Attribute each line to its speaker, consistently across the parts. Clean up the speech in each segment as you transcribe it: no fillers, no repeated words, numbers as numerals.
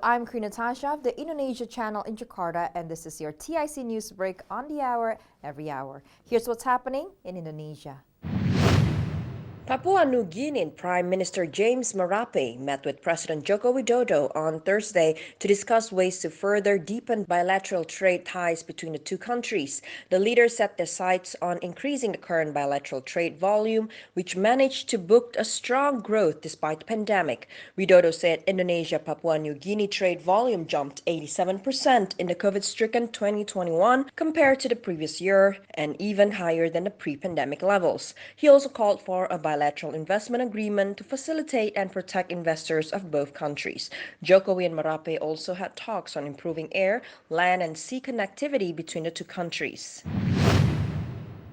Speaker 1: Hello, I'm Queen Natasha of the Indonesia channel in Jakarta, and this is your TIC News Break on the hour, every hour. Here's what's happening in Indonesia.
Speaker 2: Papua New Guinea Prime Minister James Marape met with President Joko Widodo on Thursday to discuss ways to further deepen bilateral trade ties between the two countries. The leaders set their sights on increasing the current bilateral trade volume, which managed to book a strong growth despite the pandemic. Widodo said Indonesia-Papua New Guinea trade volume jumped 87% in the COVID-stricken 2021 compared to the previous year, and even higher than the pre-pandemic levels. He also called for a bilateral investment agreement to facilitate and protect investors of both countries. Jokowi and Marape also had talks on improving air, land, and sea connectivity between the two countries.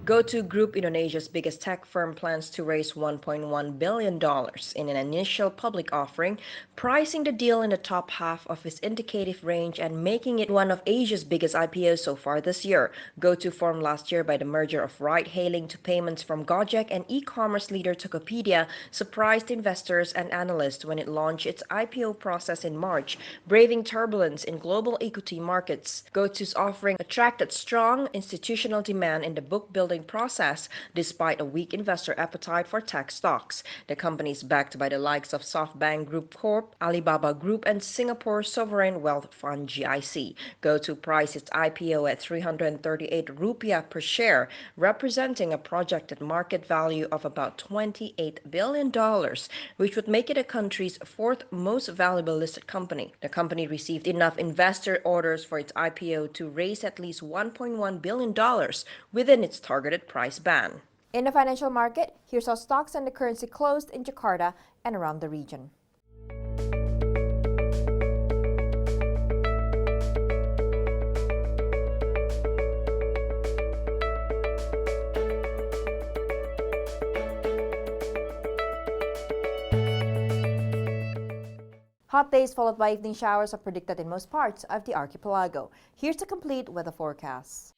Speaker 2: GoTo Group, Indonesia's biggest tech firm, plans to raise $1.1 billion in an initial public offering, pricing the deal in the top half of its indicative range and making it one of Asia's biggest IPOs so far this year. GoTo, formed last year by the merger of ride-hailing to payments from Gojek and e-commerce leader Tokopedia, surprised investors and analysts when it launched its IPO process in March, braving turbulence in global equity markets. GoTo's offering attracted strong institutional demand in the book-building process despite a weak investor appetite for tech stocks. The company is backed by the likes of SoftBank Group Corp, Alibaba Group, and Singapore Sovereign Wealth Fund GIC. GoTo priced its IPO at 338 rupiah per share, representing a projected market value of about $28 billion, which would make it the country's fourth most valuable listed company. The company received enough investor orders for its IPO to raise at least $1.1 billion within its targeted price band.
Speaker 1: In the financial market, here's how stocks and the currency closed in Jakarta and around the region. Hot days followed by evening showers are predicted in most parts of the archipelago. Here's the complete weather forecast.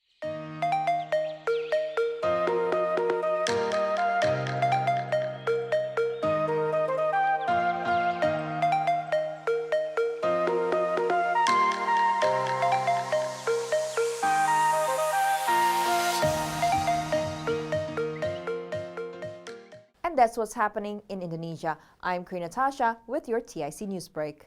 Speaker 1: And that's what's happening in Indonesia. I'm Queen Natasha with your TIC News Break.